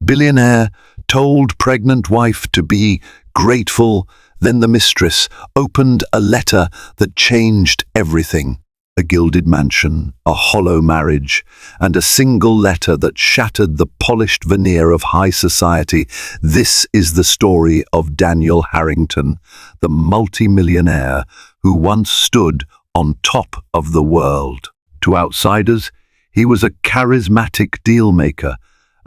Billionaire told pregnant wife to be grateful. Then the mistress opened a letter that changed everything. A gilded mansion, a hollow marriage, and a single letter that shattered the polished veneer of high society. This is the story of Daniel Harrington, the multimillionaire who once stood on top of the world. To outsiders, he was a charismatic deal-maker,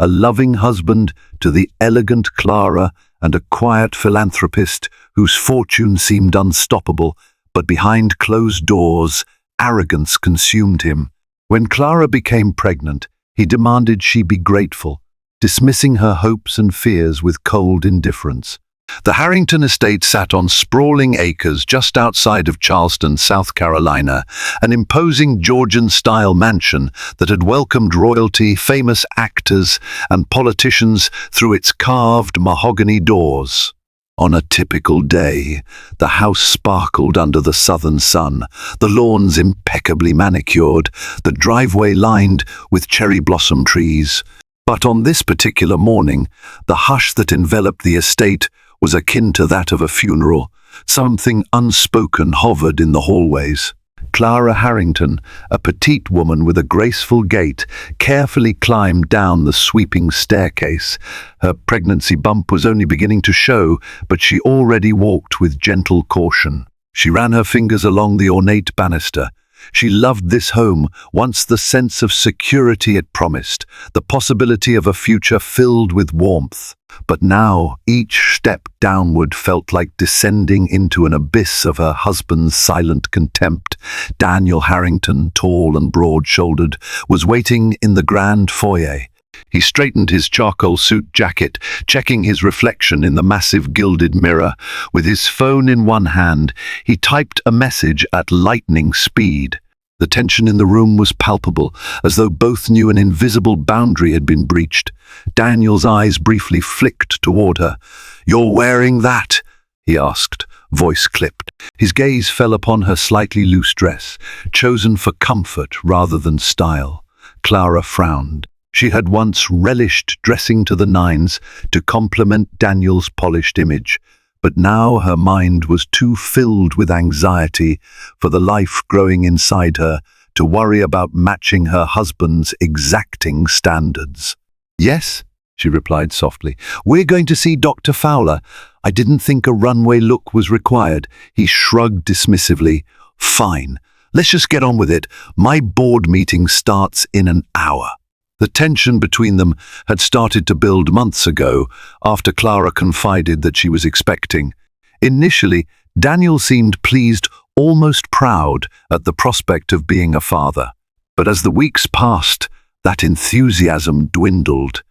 a loving husband to the elegant Clara, and a quiet philanthropist whose fortune seemed unstoppable, but behind closed doors, arrogance consumed him. When Clara became pregnant, he demanded she be grateful, dismissing her hopes and fears with cold indifference. The Harrington estate sat on sprawling acres just outside of Charleston, South Carolina, an imposing Georgian-style mansion that had welcomed royalty, famous actors, and politicians through its carved mahogany doors. On a typical day, the house sparkled under the southern sun, the lawns impeccably manicured, the driveway lined with cherry blossom trees. But on this particular morning, the hush that enveloped the estate was akin to that of a funeral. Something unspoken hovered in the hallways. Clara Harrington, a petite woman with a graceful gait, carefully climbed down the sweeping staircase. Her pregnancy bump was only beginning to show, but she already walked with gentle caution. She ran her fingers along the ornate banister. She loved this home, once the sense of security it promised, the possibility of a future filled with warmth. But now, each step downward felt like descending into an abyss of her husband's silent contempt. Daniel Harrington, tall and broad-shouldered, was waiting in the grand foyer. He straightened his charcoal suit jacket, checking his reflection in the massive gilded mirror. With his phone in one hand, he typed a message at lightning speed. The tension in the room was palpable, as though both knew an invisible boundary had been breached. Daniel's eyes briefly flicked toward her. "You're wearing that?" he asked, voice clipped. His gaze fell upon her slightly loose dress, chosen for comfort rather than style. Clara frowned. She had once relished dressing to the nines to complement Daniel's polished image, but now her mind was too filled with anxiety for the life growing inside her to worry about matching her husband's exacting standards. "Yes," she replied softly. "We're going to see Dr. Fowler. I didn't think a runway look was required." He shrugged dismissively. "Fine. Let's just get on with it. My board meeting starts in an hour." The tension between them had started to build months ago, after Clara confided that she was expecting. Initially, Daniel seemed pleased, almost proud, at the prospect of being a father. But as the weeks passed, that enthusiasm dwindled.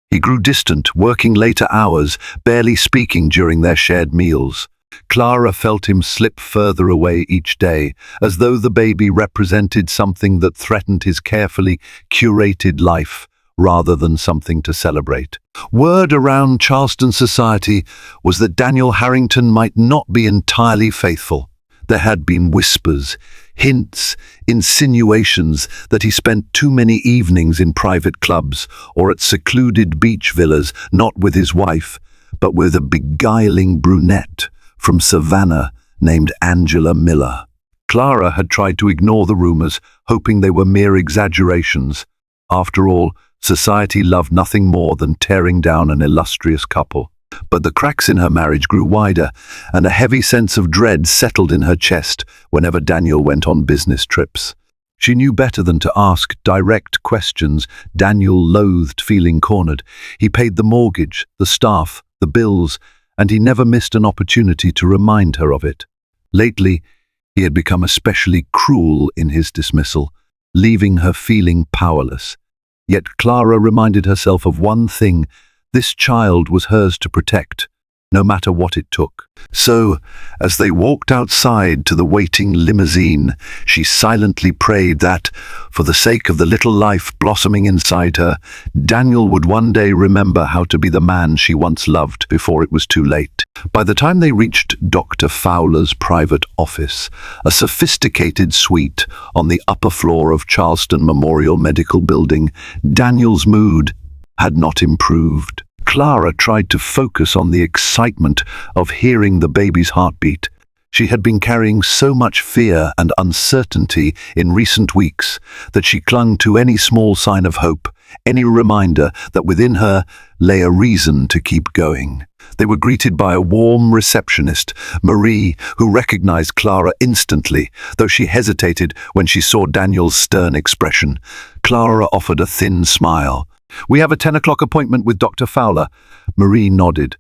He grew distant, working later hours, barely speaking during their shared meals. Clara felt him slip further away each day, as though the baby represented something that threatened his carefully curated life, rather than something to celebrate. Word around Charleston society was that Daniel Harrington might not be entirely faithful. There had been whispers, hints, insinuations that he spent too many evenings in private clubs or at secluded beach villas, not with his wife, but with a beguiling brunette from Savannah named Angela Miller. Clara had tried to ignore the rumors, hoping they were mere exaggerations. After all, society loved nothing more than tearing down an illustrious couple. But the cracks in her marriage grew wider, and a heavy sense of dread settled in her chest whenever Daniel went on business trips. She knew better than to ask direct questions. Daniel loathed feeling cornered. He paid the mortgage, the staff, the bills, and he never missed an opportunity to remind her of it. Lately, he had become especially cruel in his dismissal, leaving her feeling powerless. Yet Clara reminded herself of one thing: this child was hers to protect, no matter what it took. So, as they walked outside to the waiting limousine, she silently prayed that, for the sake of the little life blossoming inside her, Daniel would one day remember how to be the man she once loved before it was too late. By the time they reached Dr. Fowler's private office, a sophisticated suite on the upper floor of Charleston Memorial Medical Building, Daniel's mood had not improved. Clara tried to focus on the excitement of hearing the baby's heartbeat. She had been carrying so much fear and uncertainty in recent weeks that she clung to any small sign of hope, any reminder that within her lay a reason to keep going. They were greeted by a warm receptionist, Marie, who recognized Clara instantly, though she hesitated when she saw Daniel's stern expression. Clara offered a thin smile. "We have a 10 o'clock appointment with Dr. Fowler." Marie nodded.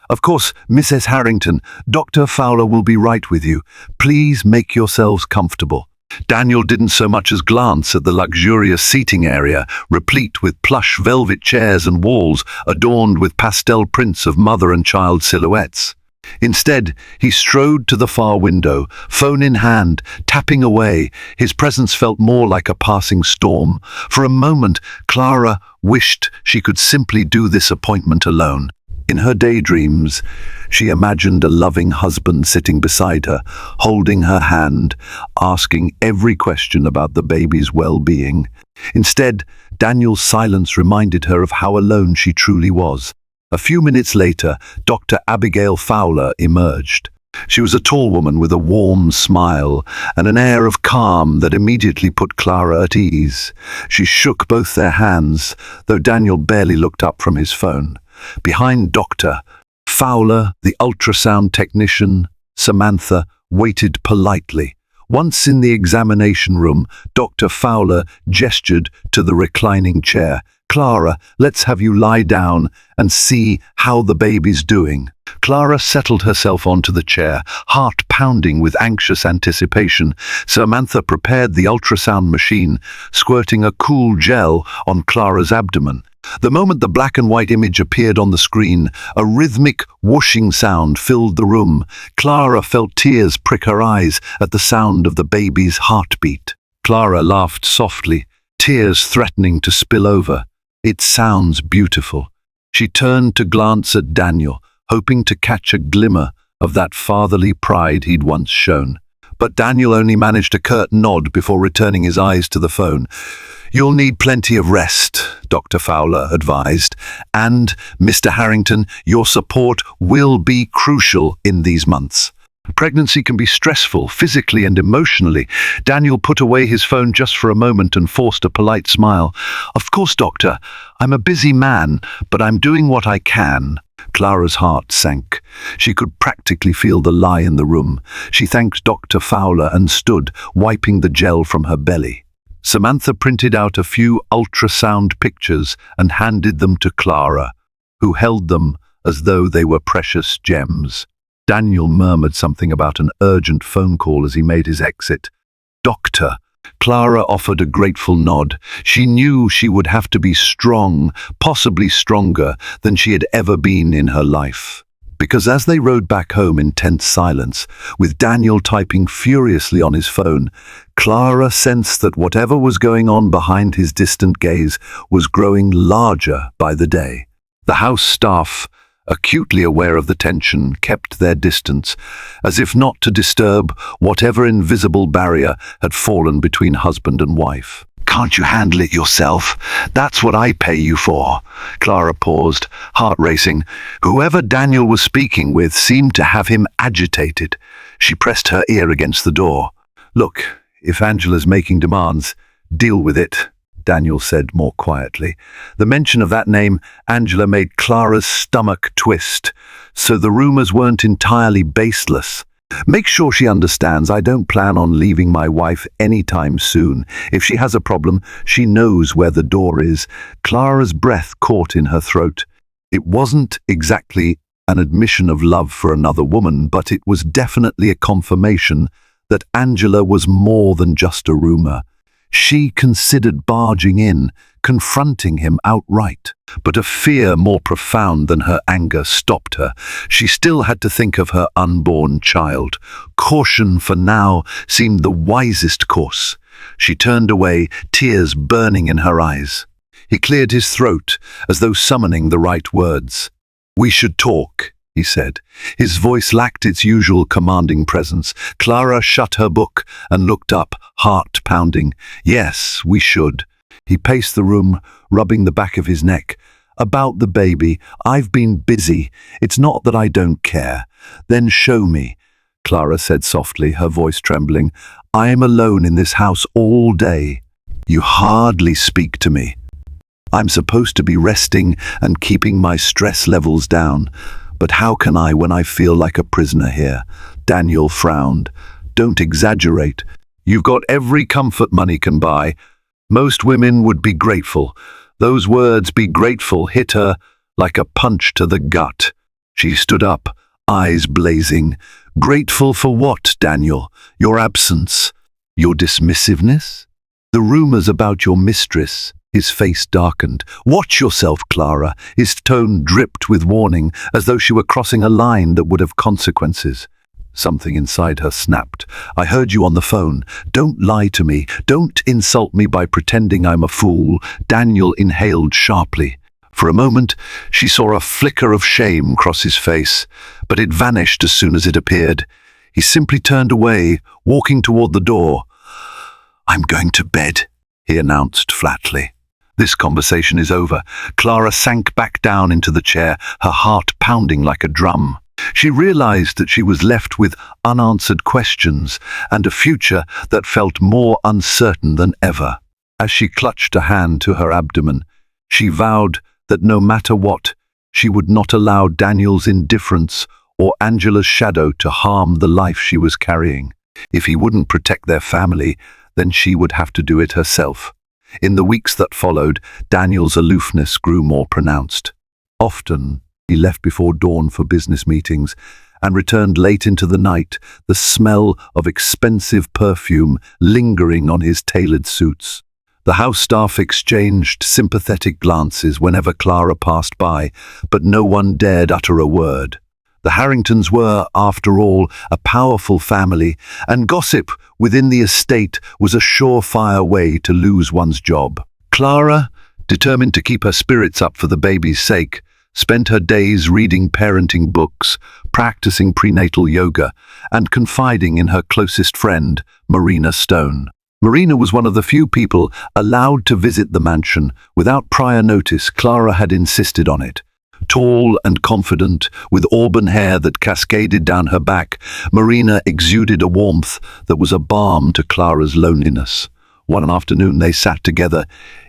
"Of course, Mrs. Harrington, Dr. Fowler will be right with you. Please make yourselves comfortable." Daniel didn't so much as glance at the luxurious seating area, replete with plush velvet chairs and walls adorned with pastel prints of mother and child silhouettes. Instead, he strode to the far window, phone in hand, tapping away. His presence felt more like a passing storm. For a moment, Clara wished she could simply do this appointment alone. In her daydreams, she imagined a loving husband sitting beside her, holding her hand, asking every question about the baby's well-being. Instead, Daniel's silence reminded her of how alone she truly was. A few minutes later, Dr. Abigail Fowler emerged. She was a tall woman with a warm smile and an air of calm that immediately put Clara at ease. She shook both their hands, though Daniel barely looked up from his phone. Behind Dr. Fowler, the ultrasound technician, Samantha, waited politely. Once in the examination room, Dr. Fowler gestured to the reclining chair. "Clara, let's have you lie down and see how the baby's doing." Clara settled herself onto the chair, heart pounding with anxious anticipation. Samantha prepared the ultrasound machine, squirting a cool gel on Clara's abdomen. The moment the black and white image appeared on the screen, a rhythmic whooshing sound filled the room. Clara felt tears prick her eyes at the sound of the baby's heartbeat. Clara laughed softly, tears threatening to spill over. "It sounds beautiful." She turned to glance at Daniel, hoping to catch a glimmer of that fatherly pride he'd once shown. But Daniel only managed a curt nod before returning his eyes to the phone. "You'll need plenty of rest," Dr. Fowler advised, "and, Mr. Harrington, your support will be crucial in these months." Pregnancy can be stressful, physically and emotionally. Daniel put away his phone just for a moment and forced a polite smile. "Of course, doctor. I'm a busy man, but I'm doing what I can." Clara's heart sank. She could practically feel the lie in the room. She thanked Dr. Fowler and stood, wiping the gel from her belly. Samantha printed out a few ultrasound pictures and handed them to Clara, who held them as though they were precious gems. Daniel murmured something about an urgent phone call as he made his exit. "Doctor." Clara offered a grateful nod. She knew she would have to be strong, possibly stronger than she had ever been in her life. Because as they rode back home in tense silence, with Daniel typing furiously on his phone, Clara sensed that whatever was going on behind his distant gaze was growing larger by the day. The house staff, acutely aware of the tension, kept their distance, as if not to disturb whatever invisible barrier had fallen between husband and wife. "Can't you handle it yourself? That's what I pay you for." Clara paused, heart racing. Whoever Daniel was speaking with seemed to have him agitated. She pressed her ear against the door. "Look, if Angela's making demands, deal with it," Daniel said more quietly. The mention of that name, Angela, made Clara's stomach twist. So the rumors weren't entirely baseless. "Make sure she understands I don't plan on leaving my wife anytime soon. If she has a problem, she knows where the door is." Clara's breath caught in her throat. It wasn't exactly an admission of love for another woman, but it was definitely a confirmation that Angela was more than just a rumor. She considered barging in, confronting him outright. But a fear more profound than her anger stopped her. She still had to think of her unborn child. Caution for now seemed the wisest course. She turned away, tears burning in her eyes. He cleared his throat, as though summoning the right words. "We should talk," he said. His voice lacked its usual commanding presence. Clara shut her book and looked up, heart pounding. "Yes, we should." He paced the room, rubbing the back of his neck. About the baby, I've been busy. It's not that I don't care. Then show me, Clara said softly, her voice trembling. I am alone in this house all day. You hardly speak to me. I'm supposed to be resting and keeping my stress levels down. But how can I when I feel like a prisoner here? Daniel frowned. Don't exaggerate. You've got every comfort money can buy. Most women would be grateful. Those words, be grateful, hit her like a punch to the gut. She stood up, eyes blazing. Grateful for what, Daniel? Your absence? Your dismissiveness? The rumors about your mistress? His face darkened. Watch yourself, Clara. His tone dripped with warning, as though she were crossing a line that would have consequences. Something inside her snapped. I heard you on the phone. Don't lie to me. Don't insult me by pretending I'm a fool. Daniel inhaled sharply. For a moment, she saw a flicker of shame cross his face, but it vanished as soon as it appeared. He simply turned away, walking toward the door. I'm going to bed, he announced flatly. This conversation is over. Clara sank back down into the chair, her heart pounding like a drum. She realized that she was left with unanswered questions and a future that felt more uncertain than ever. As she clutched a hand to her abdomen, she vowed that no matter what, she would not allow Daniel's indifference or Angela's shadow to harm the life she was carrying. If he wouldn't protect their family, then she would have to do it herself. In the weeks that followed, Daniel's aloofness grew more pronounced. Often, he left before dawn for business meetings and returned late into the night, the smell of expensive perfume lingering on his tailored suits. The house staff exchanged sympathetic glances whenever Clara passed by, but no one dared utter a word. The Harringtons were, after all, a powerful family, and gossip within the estate was a surefire way to lose one's job. Clara, determined to keep her spirits up for the baby's sake, spent her days reading parenting books, practicing prenatal yoga, and confiding in her closest friend, Marina Stone. Marina was one of the few people allowed to visit the mansion. Without prior notice, Clara had insisted on it. Tall and confident, with auburn hair that cascaded down her back, Marina exuded a warmth that was a balm to Clara's loneliness. One afternoon they sat together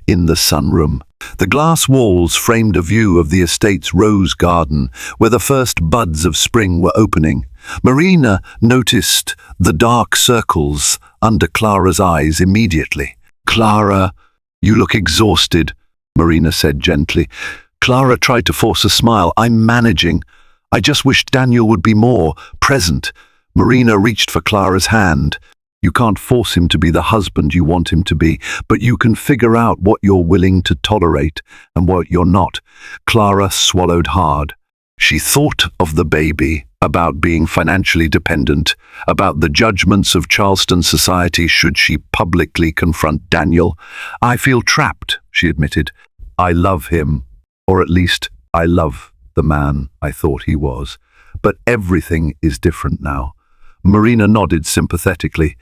in the sunroom. The glass walls framed a view of the estate's rose garden, where the first buds of spring were opening. Marina noticed the dark circles under Clara's eyes immediately. "Clara, you look exhausted," Marina said gently. Clara tried to force a smile. "I'm managing. I just wish Daniel would be more present." Marina reached for Clara's hand. "You can't force him to be the husband you want him to be, but you can figure out what you're willing to tolerate and what you're not." Clara swallowed hard. She thought of the baby, about being financially dependent, about the judgments of Charleston society should she publicly confront Daniel. "I feel trapped," she admitted. "I love him. Or at least, I love the man I thought he was. But everything is different now." Marina nodded sympathetically.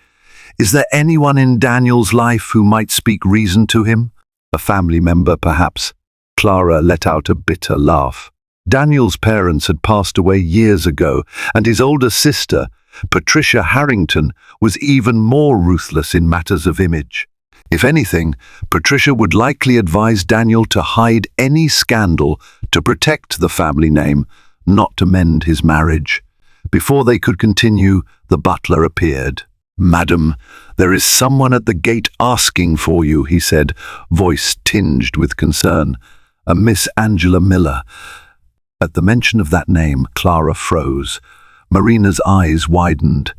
"Is there anyone in Daniel's life who might speak reason to him? A family member, perhaps?" Clara let out a bitter laugh. Daniel's parents had passed away years ago, and his older sister, Patricia Harrington, was even more ruthless in matters of image. If anything, Patricia would likely advise Daniel to hide any scandal to protect the family name, not to mend his marriage. Before they could continue, the butler appeared. "Madam, there is someone at the gate asking for you," he said, voice tinged with concern. "A Miss Angela Miller." At the mention of that name, Clara froze. Marina's eyes widened.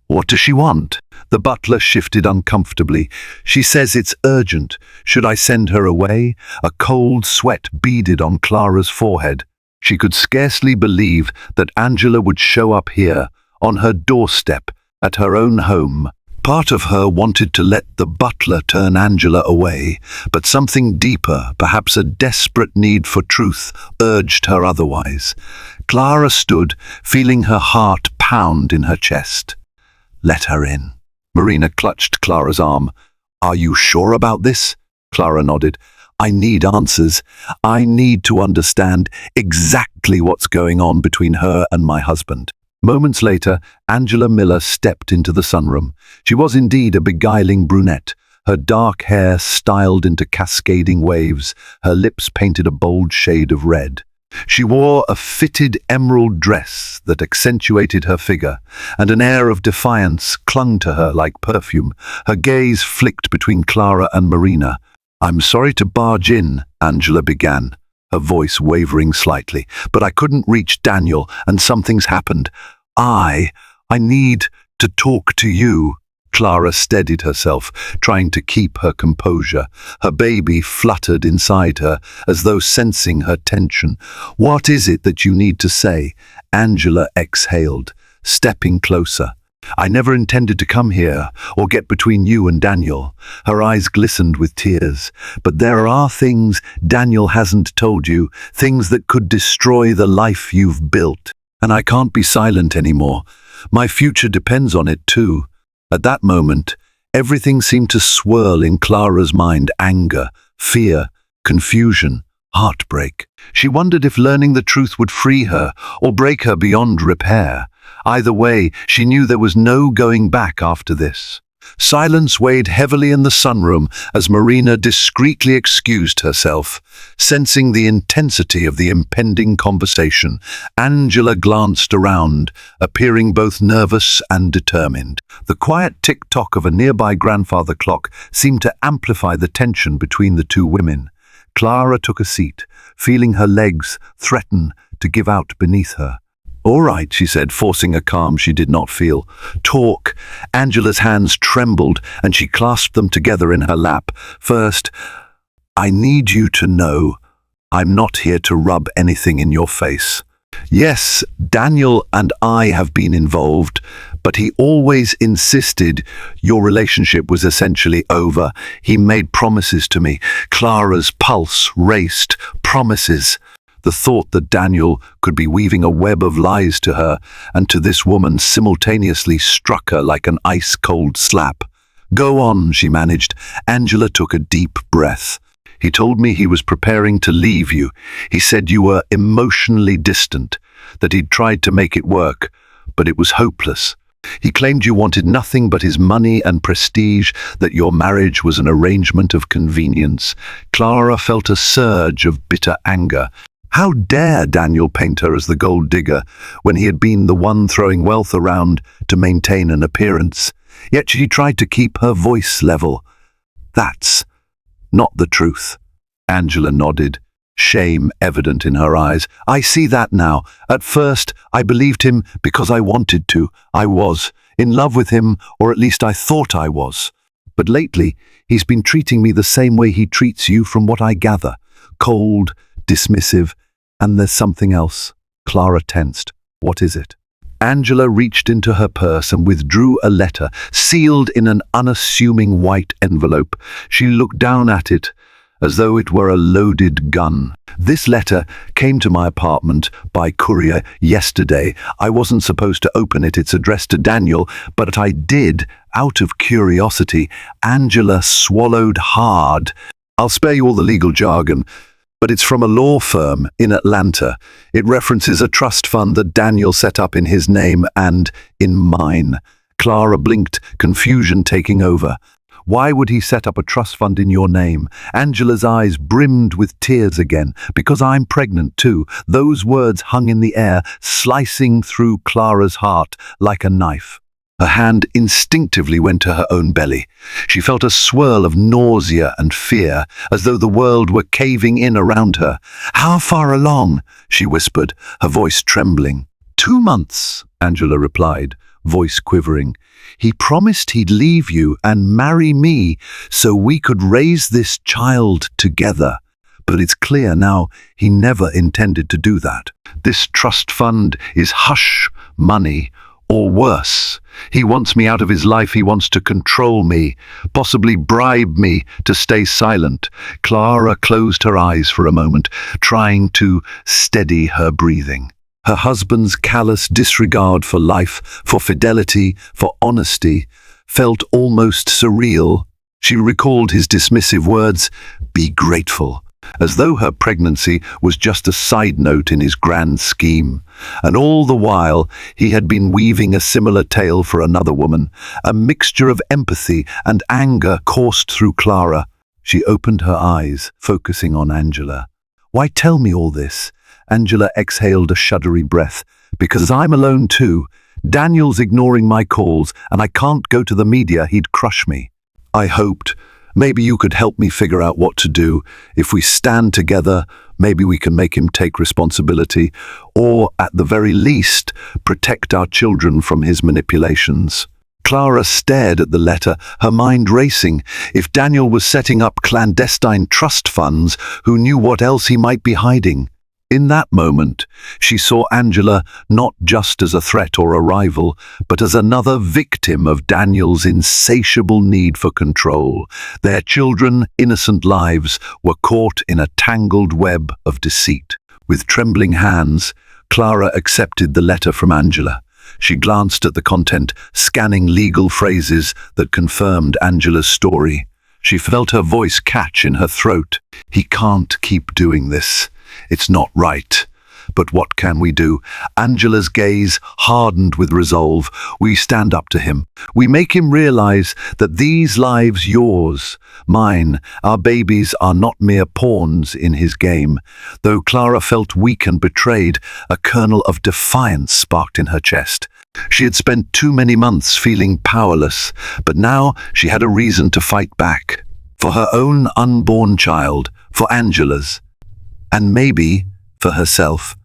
"What does she want?" The butler shifted uncomfortably. "She says it's urgent. Should I send her away?" A cold sweat beaded on Clara's forehead. She could scarcely believe that Angela would show up here, on her doorstep, at her own home. Part of her wanted to let the butler turn Angela away, but something deeper, perhaps a desperate need for truth, urged her otherwise. Clara stood, feeling her heart pound in her chest. "Let her in." Marina clutched Clara's arm. "Are you sure about this?" Clara nodded. I need answers. I need to understand exactly what's going on between her and my husband. Moments later, Angela Miller stepped into the sunroom. She was indeed a beguiling brunette, her dark hair styled into cascading waves, her lips painted a bold shade of red. She wore a fitted emerald dress that accentuated her figure, and an air of defiance clung to her like perfume. Her gaze flicked between Clara and Marina. "I'm sorry to barge in," Angela began, her voice wavering slightly, "but I couldn't reach Daniel, and something's happened. I need to talk to you." Clara steadied herself, trying to keep her composure. Her baby fluttered inside her, as though sensing her tension. "What is it that you need to say?" Angela exhaled, stepping closer. "I never intended to come here or get between you and Daniel." Her eyes glistened with tears. "But there are things Daniel hasn't told you, things that could destroy the life you've built. And I can't be silent anymore. My future depends on it too." At that moment, everything seemed to swirl in Clara's mind: anger, fear, confusion, heartbreak. She wondered if learning the truth would free her or break her beyond repair. Either way, she knew there was no going back after this. Silence weighed heavily in the sunroom as Marina discreetly excused herself. Sensing the intensity of the impending conversation, Angela glanced around, appearing both nervous and determined. The quiet tick-tock of a nearby grandfather clock seemed to amplify the tension between the two women. Clara took a seat, feeling her legs threaten to give out beneath her. "All right," she said, forcing a calm she did not feel. "Talk." Angela's hands trembled, and she clasped them together in her lap. "First, I need you to know I'm not here to rub anything in your face. Yes, Daniel and I have been involved, but he always insisted your relationship was essentially over. He made promises to me." Clara's pulse raced. Promises. The thought that Daniel could be weaving a web of lies to her and to this woman simultaneously struck her like an ice-cold slap. "Go on," she managed. Angela took a deep breath. "He told me he was preparing to leave you. He said you were emotionally distant, that he'd tried to make it work, but it was hopeless. He claimed you wanted nothing but his money and prestige, that your marriage was an arrangement of convenience." Clara felt a surge of bitter anger. How dare Daniel paint her as the gold digger when he had been the one throwing wealth around to maintain an appearance? Yet she tried to keep her voice level. "That's not the truth." Angela nodded, shame evident in her eyes. "I see that now. At first, I believed him because I wanted to. I was in love with him, or at least I thought I was. But lately, he's been treating me the same way he treats you, from what I gather. Cold, dismissive, and there's something else." Clara tensed. "What is it?" Angela reached into her purse and withdrew a letter, sealed in an unassuming white envelope. She looked down at it, as though it were a loaded gun. "This letter came to my apartment by courier yesterday. I wasn't supposed to open it. It's addressed to Daniel, but I did, out of curiosity." Angela swallowed hard. "I'll spare you all the legal jargon, but it's from a law firm in Atlanta. It references a trust fund that Daniel set up in his name and in mine." Clara blinked, confusion taking over. "Why would he set up a trust fund in your name?" Angela's eyes brimmed with tears again. "Because I'm pregnant too." Those words hung in the air, slicing through Clara's heart like a knife. Her hand instinctively went to her own belly. She felt a swirl of nausea and fear, as though the world were caving in around her. "How far along?" she whispered, her voice trembling. 2 months, Angela replied, voice quivering. "He promised he'd leave you and marry me so we could raise this child together. But it's clear now he never intended to do that. This trust fund is hush money, or worse. He wants me out of his life. He wants to control me, possibly bribe me to stay silent." Clara closed her eyes for a moment, trying to steady her breathing. Her husband's callous disregard for life, for fidelity, for honesty, felt almost surreal. She recalled his dismissive words, "Be grateful," as though her pregnancy was just a side note in his grand scheme. And all the while, he had been weaving a similar tale for another woman. A mixture of empathy and anger coursed through Clara. She opened her eyes, focusing on Angela. "Why tell me all this?" Angela exhaled a shuddery breath. "Because I'm alone too. Daniel's ignoring my calls, and I can't go to the media, he'd crush me. I hoped maybe you could help me figure out what to do. If we stand together, maybe we can make him take responsibility, or at the very least, protect our children from his manipulations." Clara stared at the letter, her mind racing. If Daniel was setting up clandestine trust funds, who knew what else he might be hiding? In that moment, she saw Angela not just as a threat or a rival, but as another victim of Daniel's insatiable need for control. Their children, innocent lives, were caught in a tangled web of deceit. With trembling hands, Clara accepted the letter from Angela. She glanced at the content, scanning legal phrases that confirmed Angela's story. She felt her voice catch in her throat. "He can't keep doing this. It's not right. But what can we do?" Angela's gaze hardened with resolve. "We stand up to him. We make him realize that these lives, yours, mine, our babies, are not mere pawns in his game." Though Clara felt weak and betrayed, a kernel of defiance sparked in her chest. She had spent too many months feeling powerless, but now she had a reason to fight back. For her own unborn child, for Angela's, and maybe for herself.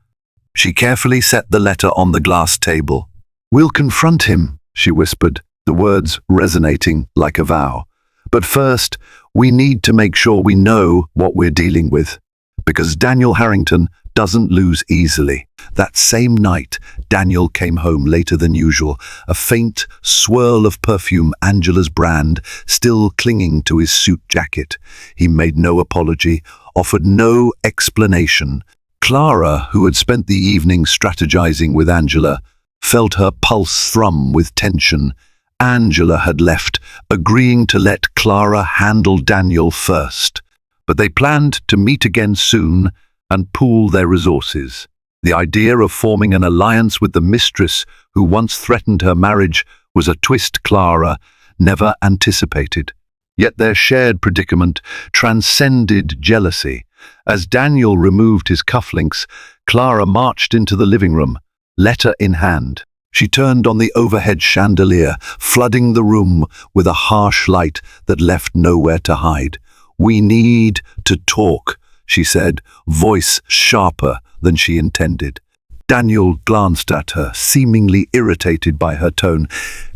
She carefully set the letter on the glass table. "We'll confront him," she whispered, the words resonating like a vow. "But first, we need to make sure we know what we're dealing with, because Daniel Harrington doesn't lose easily." That same night, Daniel came home later than usual, a faint swirl of perfume, Angela's brand, still clinging to his suit jacket. He made no apology, offered no explanation. Clara, who had spent the evening strategizing with Angela, felt her pulse thrum with tension. Angela had left, agreeing to let Clara handle Daniel first. But they planned to meet again soon and pool their resources. The idea of forming an alliance with the mistress who once threatened her marriage was a twist Clara never anticipated. Yet their shared predicament transcended jealousy. As Daniel removed his cufflinks, Clara marched into the living room, letter in hand. She turned on the overhead chandelier, flooding the room with a harsh light that left nowhere to hide. "We need to talk," she said, voice sharper than she intended. Daniel glanced at her, seemingly irritated by her tone.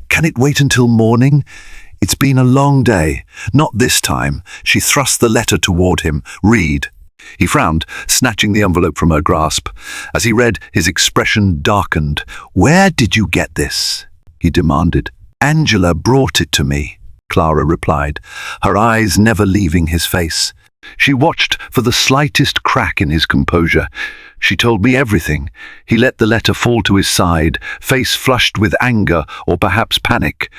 "Can it wait until morning? It's been a long day." "Not this time." She thrust the letter toward him. "Read." He frowned, snatching the envelope from her grasp. As he read, his expression darkened. "Where did you get this?" he demanded. "Angela brought it to me," Clara replied, her eyes never leaving his face. She watched for the slightest crack in his composure. "She told me everything." He let the letter fall to his side, face flushed with anger or perhaps panic.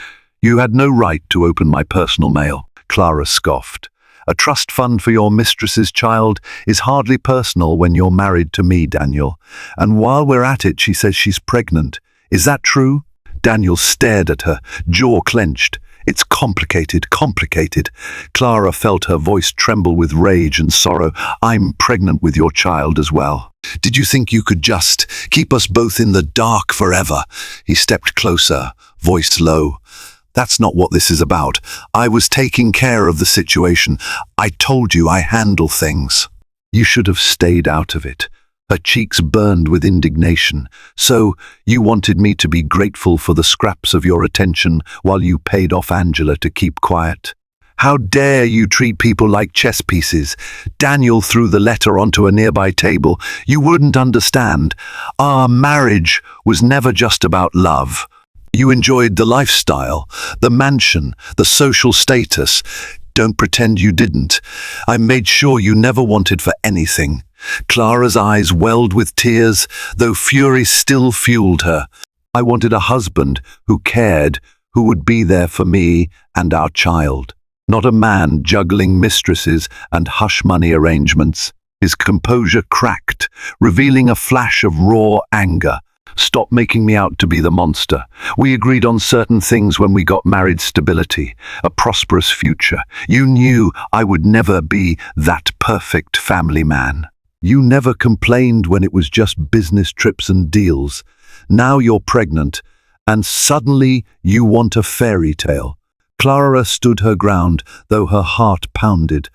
"You had no right to open my personal mail," Clara scoffed. "A trust fund for your mistress's child is hardly personal when you're married to me, Daniel. And while we're at it, she says she's pregnant. Is that true?" Daniel stared at her, jaw clenched. "It's complicated." Clara felt her voice tremble with rage and sorrow. "I'm pregnant with your child as well. Did you think you could just keep us both in the dark forever?" He stepped closer, voice low. "That's not what this is about. I was taking care of the situation. I told you I handle things." "You should have stayed out of it." Her cheeks burned with indignation. "So, you wanted me to be grateful for the scraps of your attention while you paid off Angela to keep quiet? How dare you treat people like chess pieces?" Daniel threw the letter onto a nearby table. "You wouldn't understand. Our marriage was never just about love. You enjoyed the lifestyle, the mansion, the social status. Don't pretend you didn't. I made sure you never wanted for anything." Clara's eyes welled with tears, though fury still fueled her. "I wanted a husband who cared, who would be there for me and our child." not a man juggling mistresses and hush-money arrangements. His composure cracked, revealing a flash of raw anger. "Stop making me out to be the monster. We agreed on certain things when we got married: stability, a prosperous future. You knew I would never be that perfect family man. You never complained when it was just business trips and deals. Now you're pregnant, and suddenly you want a fairy tale." Clara stood her ground, though her heart pounded.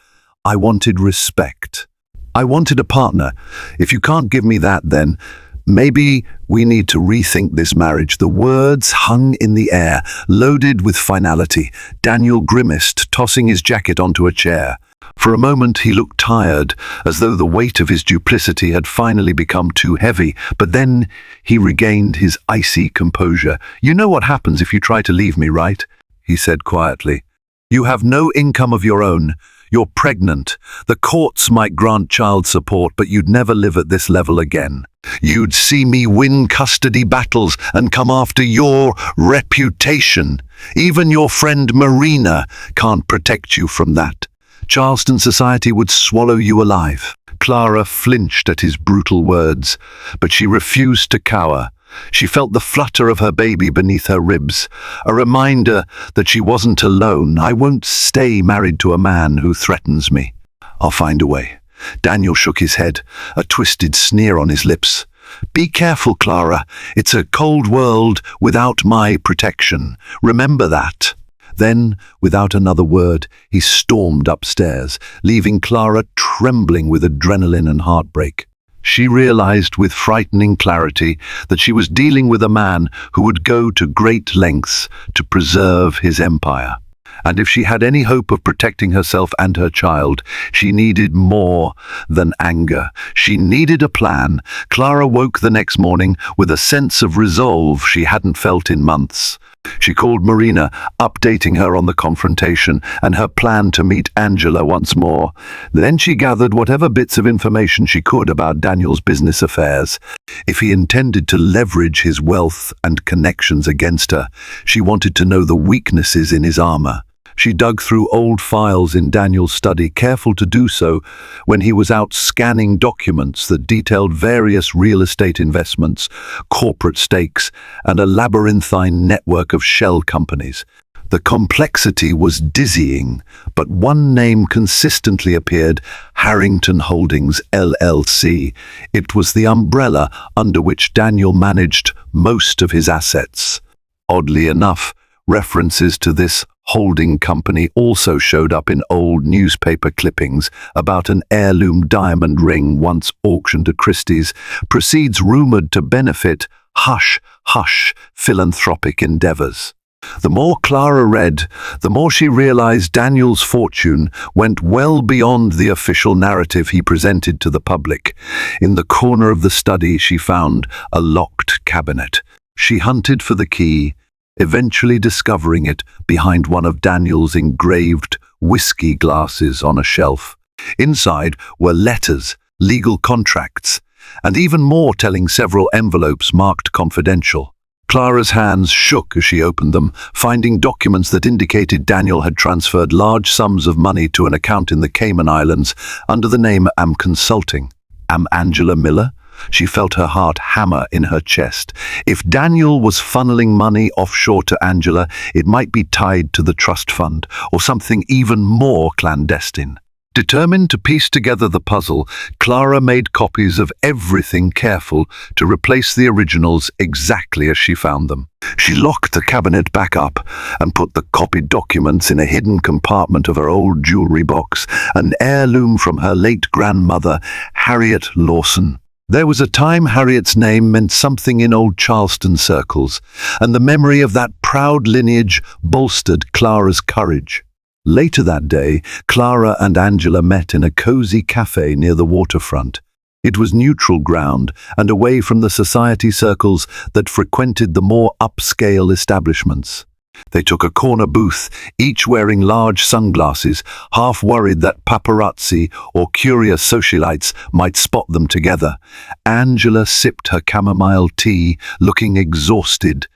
"I wanted respect. I wanted a partner. If you can't give me that, then maybe we need to rethink this marriage." The words hung in the air, loaded with finality. Daniel grimaced, tossing his jacket onto a chair. For a moment he looked tired, as though the weight of his duplicity had finally become too heavy, but then he regained his icy composure. "You know what happens if you try to leave me, right?" he said quietly. "You have no income of your own. You're pregnant. The courts might grant child support, but you'd never live at this level again. You'd see me win custody battles and come after your reputation. Even your friend Marina can't protect you from that. Charleston society would swallow you alive." Clara flinched at his brutal words, but she refused to cower. She felt the flutter of her baby beneath her ribs, a reminder that she wasn't alone. "I won't stay married to a man who threatens me. I'll find a way." Daniel shook his head, a twisted sneer on his lips. "Be careful, Clara. It's a cold world without my protection. Remember that." Then, without another word, he stormed upstairs, leaving Clara trembling with adrenaline and heartbreak. She realized with frightening clarity that she was dealing with a man who would go to great lengths to preserve his empire. And if she had any hope of protecting herself and her child, she needed more than anger. She needed a plan. Clara woke the next morning with a sense of resolve she hadn't felt in months. She called Marina, updating her on the confrontation and her plan to meet Angela once more. Then she gathered whatever bits of information she could about Daniel's business affairs. If he intended to leverage his wealth and connections against her, she wanted to know the weaknesses in his armor. She dug through old files in Daniel's study, careful to do so when he was out scanning documents that detailed various real estate investments, corporate stakes, and a labyrinthine network of shell companies. The complexity was dizzying, but one name consistently appeared: Harrington Holdings, LLC. It was the umbrella under which Daniel managed most of his assets. Oddly enough, references to this holding company also showed up in old newspaper clippings about an heirloom diamond ring once auctioned at Christie's, proceeds rumored to benefit hush-hush philanthropic endeavors. The more Clara read, the more she realized Daniel's fortune went well beyond the official narrative he presented to the public. In the corner of the study, she found a locked cabinet. She hunted for the key, eventually discovering it behind one of Daniel's engraved whiskey glasses on a shelf. Inside were letters, legal contracts, and even more, telling several envelopes marked confidential. Clara's hands shook as she opened them, finding documents that indicated Daniel had transferred large sums of money to an account in the Cayman Islands under the name Am Consulting. Am Angela Miller? She felt her heart hammer in her chest. If Daniel was funneling money offshore to Angela, it might be tied to the trust fund, or something even more clandestine. Determined to piece together the puzzle, Clara made copies of everything, careful to replace the originals exactly as she found them. She locked the cabinet back up and put the copied documents in a hidden compartment of her old jewelry box, an heirloom from her late grandmother, Harriet Lawson. There was a time Harriet's name meant something in old Charleston circles, and the memory of that proud lineage bolstered Clara's courage. Later that day, Clara and Angela met in a cozy cafe near the waterfront. It was neutral ground and away from the society circles that frequented the more upscale establishments. They took a corner booth, each wearing large sunglasses, half worried that paparazzi or curious socialites might spot them together. Angela sipped her chamomile tea, looking exhausted.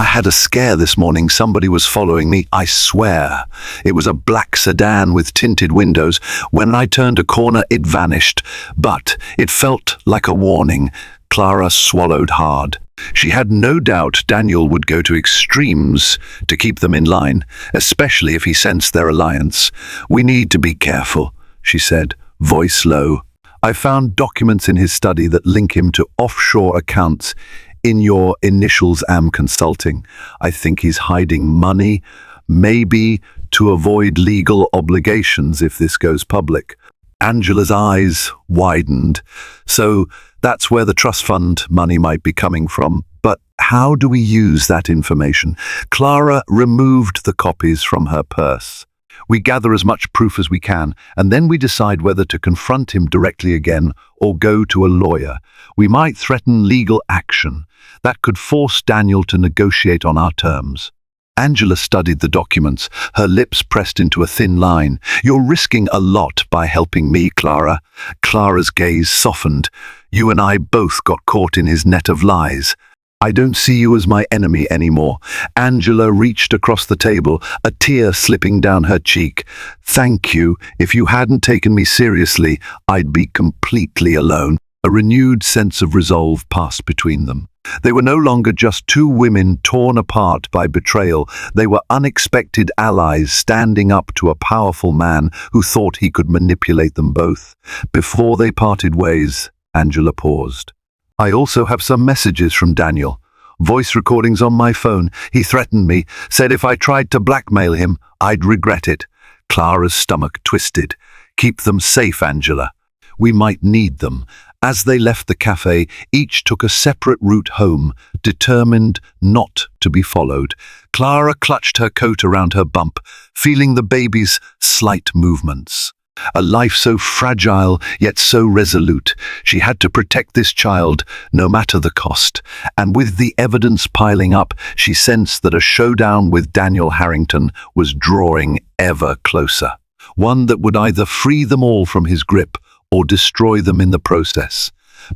I had a scare this morning. Somebody was following me, I swear. It was a black sedan with tinted windows. When I turned a corner, it vanished. But it felt like a warning. Clara swallowed hard. She had no doubt Daniel would go to extremes to keep them in line, especially if he sensed their alliance. "We need to be careful," she said, voice low. "I found documents in his study that link him to offshore accounts. In your initials, am consulting. I think he's hiding money, maybe to avoid legal obligations if this goes public." Angela's eyes widened. "So that's where the trust fund money might be coming from. But how do we use that information?" Clara removed the copies from her purse. "We gather as much proof as we can, and then we decide whether to confront him directly again or go to a lawyer. We might threaten legal action. That could force Daniel to negotiate on our terms." Angela studied the documents, her lips pressed into a thin line. "You're risking a lot by helping me, Clara." Clara's gaze softened. "You and I both got caught in his net of lies. I don't see you as my enemy anymore." Angela reached across the table, a tear slipping down her cheek. "Thank you. If you hadn't taken me seriously, I'd be completely alone." A renewed sense of resolve passed between them. They were no longer just two women torn apart by betrayal. They were unexpected allies standing up to a powerful man who thought he could manipulate them both. Before they parted ways, Angela paused. "I also have some messages from Daniel. Voice recordings on my phone. He threatened me, said if I tried to blackmail him, I'd regret it." Clara's stomach twisted. "Keep them safe, Angela. We might need them." As they left the cafe, each took a separate route home, determined not to be followed. Clara clutched her coat around her bump, feeling the baby's slight movements. A life so fragile, yet so resolute. She had to protect this child, no matter the cost. And with the evidence piling up, she sensed that a showdown with Daniel Harrington was drawing ever closer. One that would either free them all from his grip or destroy them in the process.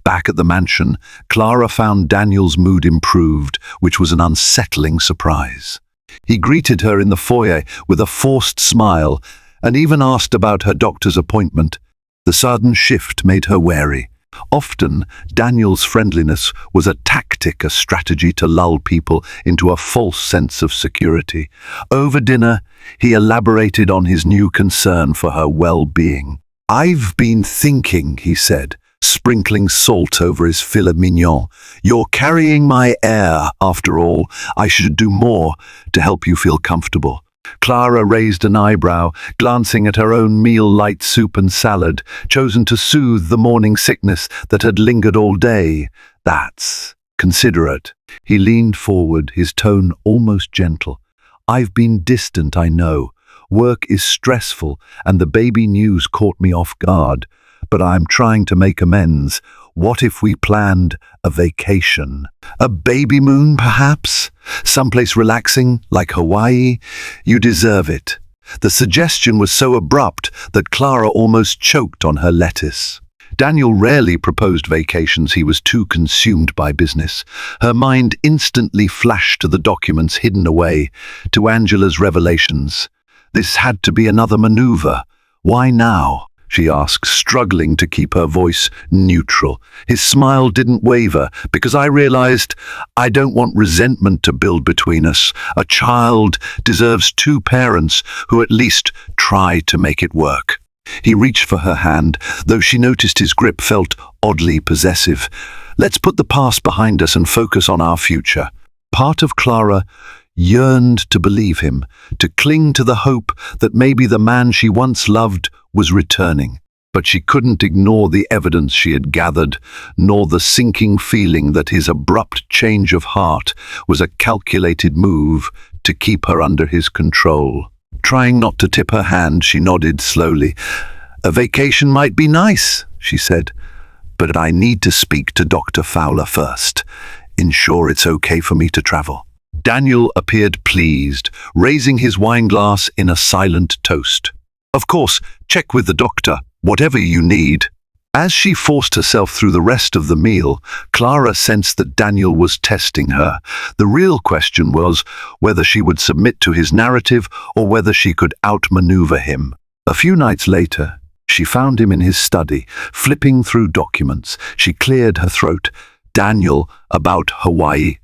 Back at the mansion, Clara found Daniel's mood improved, which was an unsettling surprise. He greeted her in the foyer with a forced smile and even asked about her doctor's appointment. The sudden shift made her wary. Often, Daniel's friendliness was a tactic, a strategy to lull people into a false sense of security. Over dinner, he elaborated on his new concern for her well-being. "I've been thinking," he said, sprinkling salt over his filet mignon. "You're carrying my air, after all. I should do more to help you feel comfortable." Clara raised an eyebrow, glancing at her own meal, light soup and salad, chosen to soothe the morning sickness that had lingered all day. "That's considerate." He leaned forward, his tone almost gentle. "I've been distant, I know. Work is stressful, and the baby news caught me off guard. But I'm trying to make amends. What if we planned a vacation? A baby moon, perhaps? Someplace relaxing, like Hawaii? You deserve it." The suggestion was so abrupt that Clara almost choked on her lettuce. Daniel rarely proposed vacations. He was too consumed by business. Her mind instantly flashed to the documents hidden away, to Angela's revelations. This had to be another maneuver. "Why now?" she asked, struggling to keep her voice neutral. His smile didn't waver. "Because I realized I don't want resentment to build between us. A child deserves two parents who at least try to make it work." He reached for her hand, though she noticed his grip felt oddly possessive. "Let's put the past behind us and focus on our future." Part of Clara yearned to believe him, to cling to the hope that maybe the man she once loved was returning. But she couldn't ignore the evidence she had gathered, nor the sinking feeling that his abrupt change of heart was a calculated move to keep her under his control. Trying not to tip her hand, she nodded slowly. "A vacation might be nice," she said, "but I need to speak to Dr. Fowler first. Ensure it's okay for me to travel." Daniel appeared pleased, raising his wineglass in a silent toast. "Of course, check with the doctor, whatever you need." As she forced herself through the rest of the meal, Clara sensed that Daniel was testing her. The real question was whether she would submit to his narrative or whether she could outmaneuver him. A few nights later, she found him in his study, flipping through documents. She cleared her throat. "Daniel, about Hawaii.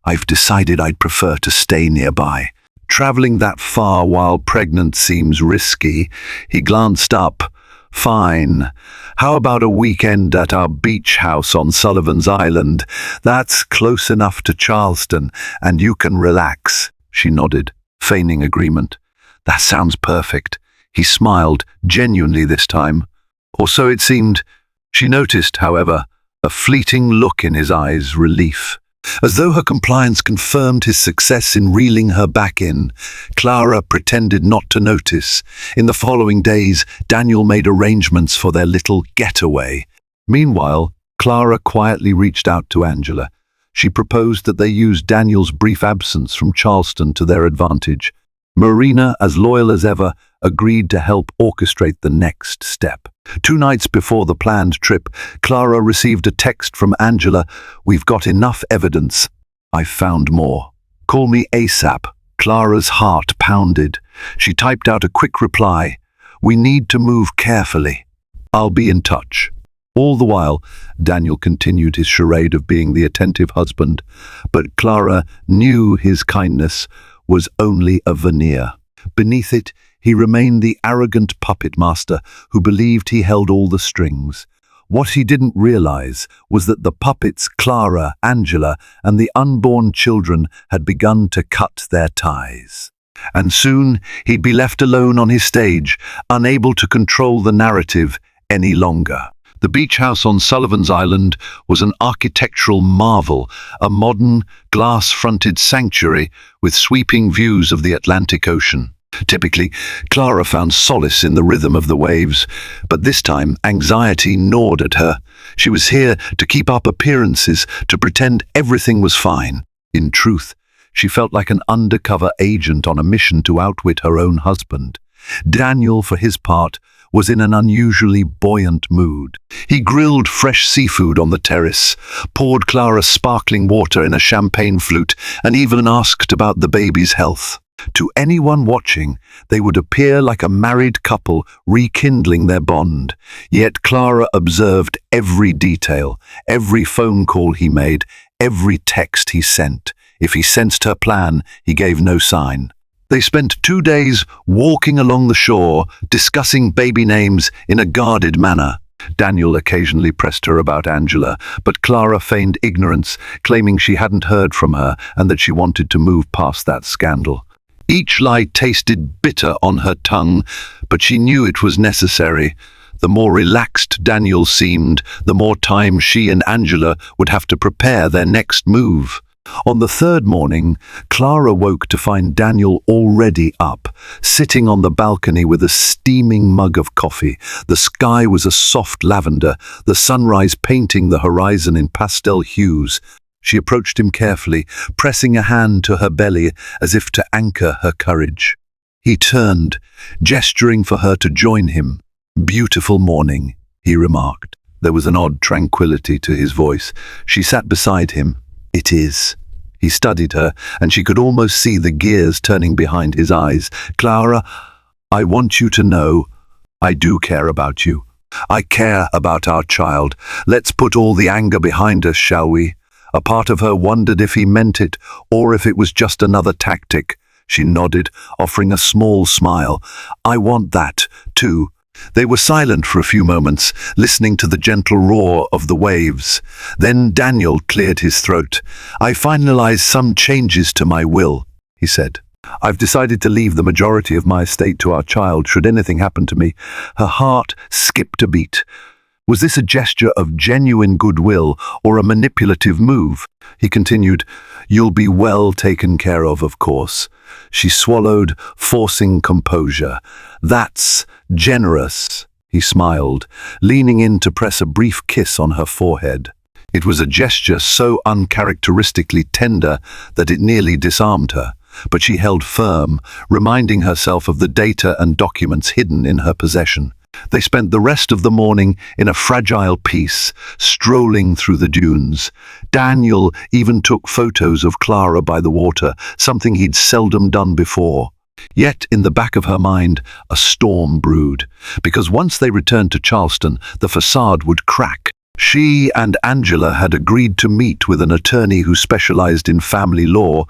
I've decided I'd prefer to stay nearby. Traveling that far while pregnant seems risky." He glanced up. "Fine. How about a weekend at our beach house on Sullivan's Island? That's close enough to Charleston, and you can relax." She nodded, feigning agreement. "That sounds perfect." He smiled, genuinely this time. Or so it seemed. She noticed, however, a fleeting look in his eyes, relief. As though her compliance confirmed his success in reeling her back in, Clara pretended not to notice. In the following days, Daniel made arrangements for their little getaway. Meanwhile, Clara quietly reached out to Angela. She proposed that they use Daniel's brief absence from Charleston to their advantage. Marina, as loyal as ever, agreed to help orchestrate the next step. 2 nights before the planned trip, Clara received a text from Angela. "We've got enough evidence. I've found more. Call me ASAP." Clara's heart pounded. She typed out a quick reply. "We need to move carefully. I'll be in touch." All the while, Daniel continued his charade of being the attentive husband, but Clara knew his kindness was only a veneer. Beneath it, he remained the arrogant puppet master who believed he held all the strings. What he didn't realize was that the puppets Clara, Angela, and the unborn children had begun to cut their ties. And soon he'd be left alone on his stage, unable to control the narrative any longer. The beach house on Sullivan's Island was an architectural marvel, a modern, glass-fronted sanctuary with sweeping views of the Atlantic Ocean. Typically, Clara found solace in the rhythm of the waves, but this time anxiety gnawed at her. She was here to keep up appearances, to pretend everything was fine. In truth, she felt like an undercover agent on a mission to outwit her own husband. Daniel, for his part, was in an unusually buoyant mood. He grilled fresh seafood on the terrace, poured Clara sparkling water in a champagne flute, and even asked about the baby's health. To anyone watching, they would appear like a married couple rekindling their bond. Yet Clara observed every detail, every phone call he made, every text he sent. If he sensed her plan, he gave no sign. They spent 2 days walking along the shore, discussing baby names in a guarded manner. Daniel occasionally pressed her about Angela, but Clara feigned ignorance, claiming she hadn't heard from her and that she wanted to move past that scandal. Each lie tasted bitter on her tongue, but she knew it was necessary. The more relaxed Daniel seemed, the more time she and Angela would have to prepare their next move. On the 3rd morning, Clara woke to find Daniel already up, sitting on the balcony with a steaming mug of coffee. The sky was a soft lavender, the sunrise painting the horizon in pastel hues. She approached him carefully, pressing a hand to her belly as if to anchor her courage. He turned, gesturing for her to join him. "Beautiful morning," he remarked. There was an odd tranquility to his voice. She sat beside him. "It is." He studied her, and she could almost see the gears turning behind his eyes. "Clara, I want you to know I do care about you. I care about our child. Let's put all the anger behind us, shall we?" A part of her wondered if he meant it, or if it was just another tactic. She nodded, offering a small smile. "I want that, too." They were silent for a few moments, listening to the gentle roar of the waves. Then Daniel cleared his throat. "I finalized some changes to my will," he said. "I've decided to leave the majority of my estate to our child should anything happen to me." Her heart skipped a beat. Was this a gesture of genuine goodwill or a manipulative move? He continued, "You'll be well taken care of course." She swallowed, forcing composure. "That's generous," he smiled, leaning in to press a brief kiss on her forehead. It was a gesture so uncharacteristically tender that it nearly disarmed her, but she held firm, reminding herself of the data and documents hidden in her possession. They spent the rest of the morning in a fragile peace, strolling through the dunes. Daniel even took photos of Clara by the water, something he'd seldom done before. Yet in the back of her mind, a storm brewed, because once they returned to Charleston, the facade would crack. She and Angela had agreed to meet with an attorney who specialized in family law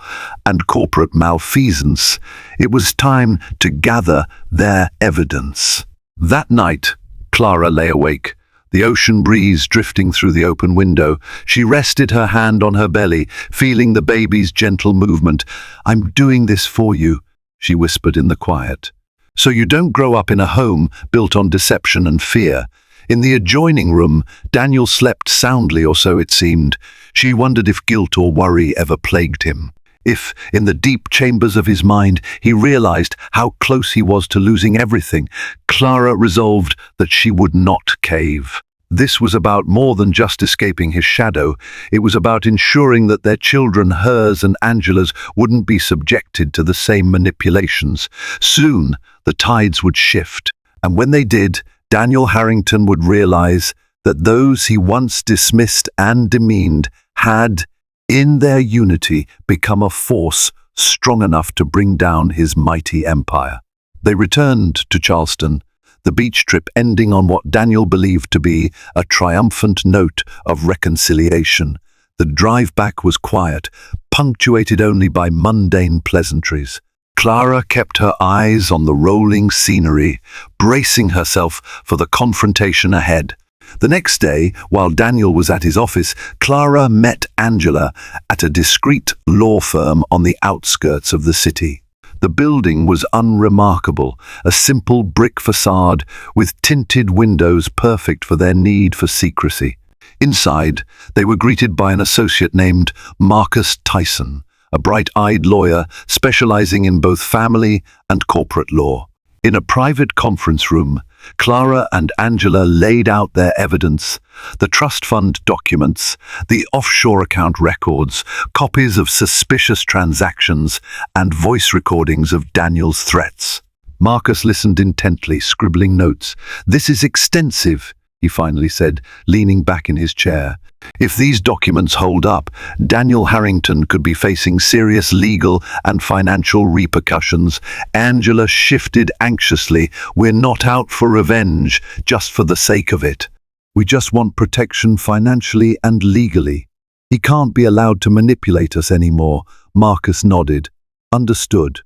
and corporate malfeasance. It was time to gather their evidence. That night, Clara lay awake, the ocean breeze drifting through the open window. She rested her hand on her belly, feeling the baby's gentle movement. "I'm doing this for you," she whispered in the quiet. "So you don't grow up in a home built on deception and fear." In the adjoining room, Daniel slept soundly, or so it seemed. She wondered if guilt or worry ever plagued him. If, in the deep chambers of his mind, he realized how close he was to losing everything. Clara resolved that she would not cave. This was about more than just escaping his shadow. It was about ensuring that their children, hers and Angela's, wouldn't be subjected to the same manipulations. Soon, the tides would shift, and when they did, Daniel Harrington would realize that those he once dismissed and demeaned had, in their unity, become a force strong enough to bring down his mighty empire. They returned to Charleston, the beach trip ending on what Daniel believed to be a triumphant note of reconciliation. The drive back was quiet, punctuated only by mundane pleasantries. Clara kept her eyes on the rolling scenery, bracing herself for the confrontation ahead. The next day, while Daniel was at his office, Clara met Angela at a discreet law firm on the outskirts of the city. The building was unremarkable, a simple brick facade with tinted windows perfect for their need for secrecy. Inside, they were greeted by an associate named Marcus Tyson, a bright-eyed lawyer specializing in both family and corporate law. In a private conference room, Clara and Angela laid out their evidence: the trust fund documents, the offshore account records, copies of suspicious transactions, and voice recordings of Daniel's threats. Marcus listened intently, scribbling notes. "This is extensive," he finally said, leaning back in his chair. If these documents hold up, Daniel Harrington could be facing serious legal and financial repercussions. Angela shifted anxiously. "We're not out for revenge, just for the sake of it. We just want protection financially and legally. He can't be allowed to manipulate us anymore." Marcus nodded. "Understood.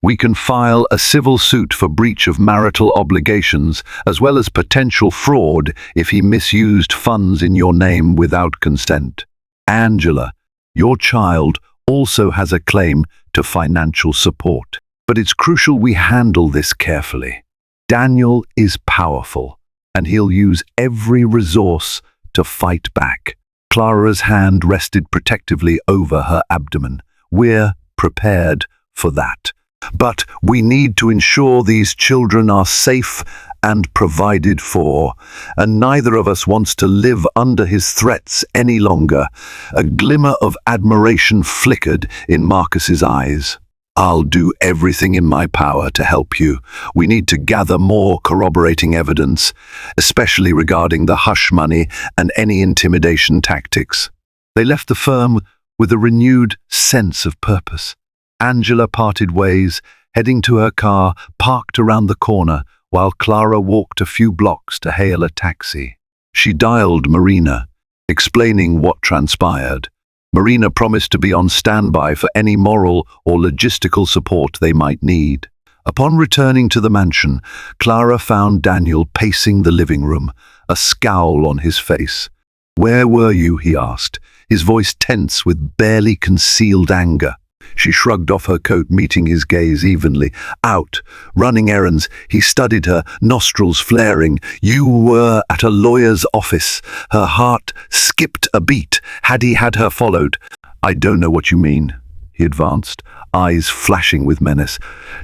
We can file a civil suit for breach of marital obligations, as well as potential fraud if he misused funds in your name without consent. Angela, your child also has a claim to financial support. But it's crucial we handle this carefully. Daniel is powerful, and he'll use every resource to fight back." Clara's hand rested protectively over her abdomen. "We're prepared for that. But we need to ensure these children are safe and provided for, and neither of us wants to live under his threats any longer." A glimmer of admiration flickered in Marcus's eyes. "I'll do everything in my power to help you. We need to gather more corroborating evidence, especially regarding the hush money and any intimidation tactics." They left the firm with a renewed sense of purpose. Angela parted ways, heading to her car parked around the corner, while Clara walked a few blocks to hail a taxi. She dialed Marina, explaining what transpired. Marina promised to be on standby for any moral or logistical support they might need. Upon returning to the mansion, Clara found Daniel pacing the living room, a scowl on his face. "Where were you?" he asked, his voice tense with barely concealed anger. She shrugged off her coat, meeting his gaze evenly. "Out, running errands." He studied her, nostrils flaring. "You were at a lawyer's office." Her heart skipped a beat. Had he had her followed? "I don't know what you mean," he advanced, eyes flashing with menace.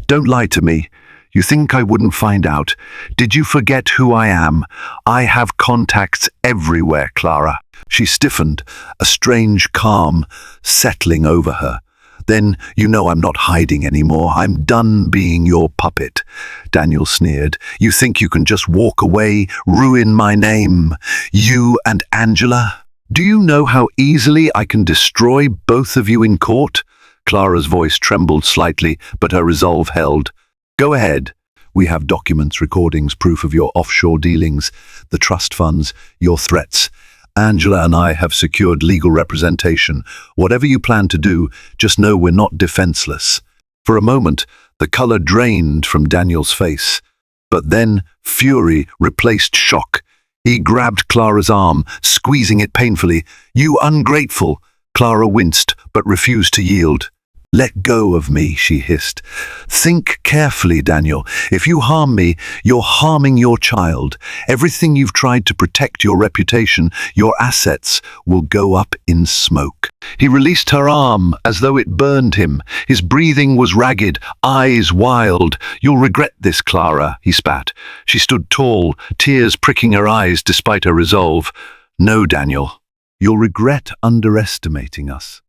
"Don't lie to me. You think I wouldn't find out? Did you forget who I am? I have contacts everywhere, Clara." She stiffened, a strange calm settling over her. Then you know I'm not hiding anymore. I'm done being your puppet. Daniel sneered. You think you can just walk away, ruin my name? You and Angela? Do you know how easily I can destroy both of you in court? Clara's voice trembled slightly, but her resolve held. Go ahead. We have documents, recordings, proof of your offshore dealings, the trust funds, your threats. Angela and I have secured legal representation. Whatever you plan to do, just know we're not defenseless. For a moment, the color drained from Daniel's face. But then fury replaced shock. He grabbed Clara's arm, squeezing it painfully. You ungrateful! Clara winced, but refused to yield. Let go of me, she hissed. Think carefully, Daniel. If you harm me, you're harming your child. Everything you've tried to protect, your reputation, your assets, will go up in smoke. He released her arm as though it burned him. His breathing was ragged, eyes wild. You'll regret this, Clara, he spat. She stood tall, tears pricking her eyes despite her resolve. No, Daniel, you'll regret underestimating us.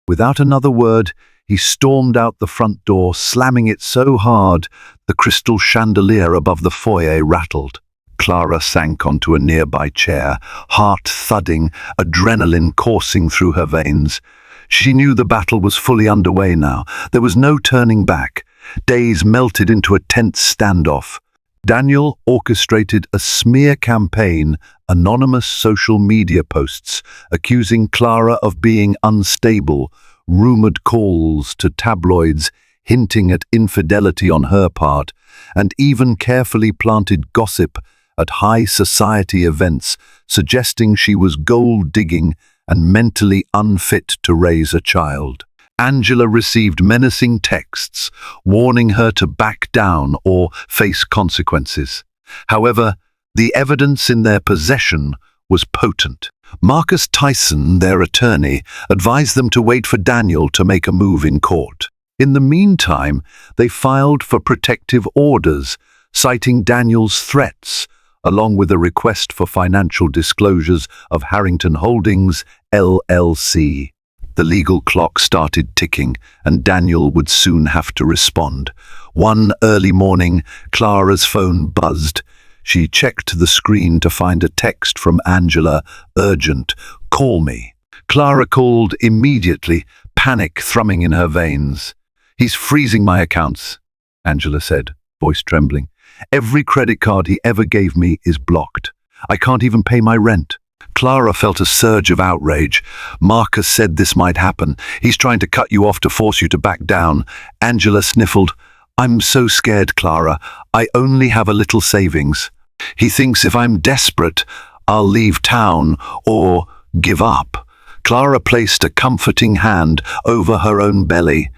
Without another word, he stormed out the front door, slamming it so hard the crystal chandelier above the foyer rattled. Clara sank onto a nearby chair, heart thudding, adrenaline coursing through her veins. She knew the battle was fully underway now. There was no turning back. Days melted into a tense standoff. Daniel orchestrated a smear campaign, anonymous social media posts accusing Clara of being unstable, rumored calls to tabloids hinting at infidelity on her part, and even carefully planted gossip at high society events suggesting she was gold-digging and mentally unfit to raise a child. Angela received menacing texts warning her to back down or face consequences. However, the evidence in their possession was potent. Marcus Tyson, their attorney, advised them to wait for Daniel to make a move in court. In the meantime, they filed for protective orders, citing Daniel's threats, along with a request for financial disclosures of Harrington Holdings, LLC. The legal clock started ticking, and Daniel would soon have to respond. One early morning, Clara's phone buzzed. She checked the screen to find a text from Angela, urgent, call me. Clara called immediately, panic thrumming in her veins. He's freezing my accounts, Angela said, voice trembling. Every credit card he ever gave me is blocked. I can't even pay my rent. Clara felt a surge of outrage. Marcus said this might happen. He's trying to cut you off to force you to back down. Angela sniffled. I'm so scared, Clara. I only have a little savings. He thinks if I'm desperate, I'll leave town or give up. Clara placed a comforting hand over her own belly.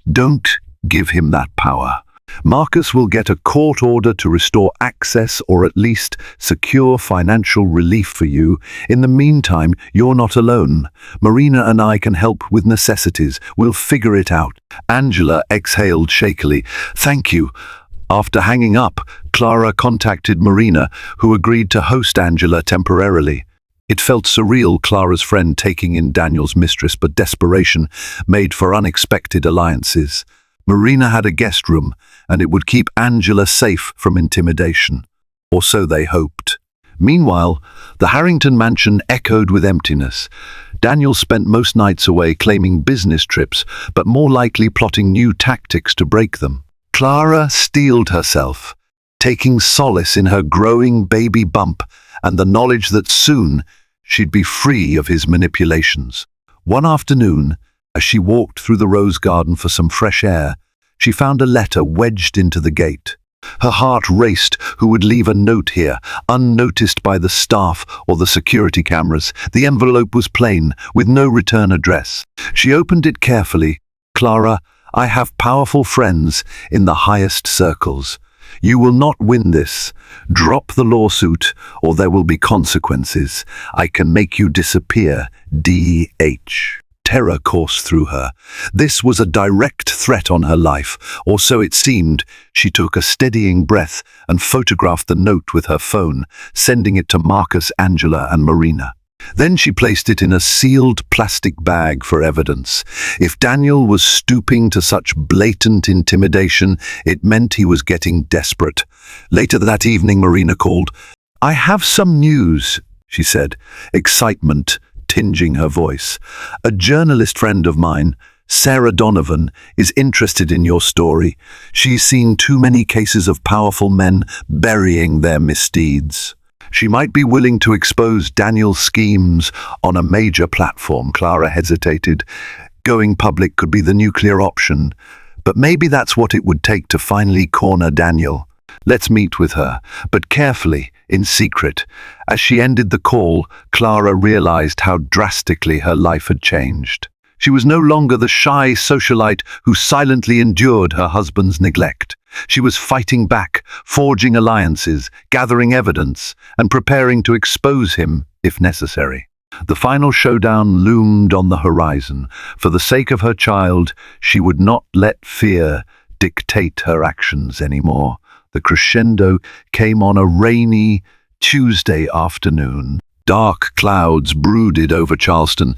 Don't give him that power. Marcus will get a court order to restore access or at least secure financial relief for you. In the meantime, you're not alone. Marina and I can help with necessities. We'll figure it out. Angela exhaled shakily. Thank you. After hanging up, Clara contacted Marina, who agreed to host Angela temporarily. It felt surreal, Clara's friend taking in Daniel's mistress, but desperation made for unexpected alliances. Marina had a guest room, and it would keep Angela safe from intimidation. Or so they hoped. Meanwhile, the Harrington mansion echoed with emptiness. Daniel spent most nights away claiming business trips, but more likely plotting new tactics to break them. Clara steeled herself, taking solace in her growing baby bump and the knowledge that soon she'd be free of his manipulations. One afternoon, as she walked through the rose garden for some fresh air, she found a letter wedged into the gate. Her heart raced. Who would leave a note here, unnoticed by the staff or the security cameras? The envelope was plain, with no return address. She opened it carefully. Clara, I have powerful friends in the highest circles. You will not win this. Drop the lawsuit, or there will be consequences. I can make you disappear. D.H. Terror coursed through her. This was a direct threat on her life, or so it seemed. She took a steadying breath and photographed the note with her phone, sending it to Marcus, Angela, and Marina. Then she placed it in a sealed plastic bag for evidence. If Daniel was stooping to such blatant intimidation, it meant he was getting desperate. Later that evening, Marina called. "I have some news," she said, excitement tinging her voice. "A journalist friend of mine, Sarah Donovan, is interested in your story. She's seen too many cases of powerful men burying their misdeeds. She might be willing to expose Daniel's schemes on a major platform." Clara hesitated. Going public could be the nuclear option, but maybe that's what it would take to finally corner Daniel. "Let's meet with her, but carefully, in secret." As she ended the call, Clara realized how drastically her life had changed. She was no longer the shy socialite who silently endured her husband's neglect. She was fighting back, forging alliances, gathering evidence, and preparing to expose him if necessary. The final showdown loomed on the horizon. For the sake of her child, she would not let fear dictate her actions anymore. The crescendo came on a rainy Tuesday afternoon. Dark clouds brooded over Charleston,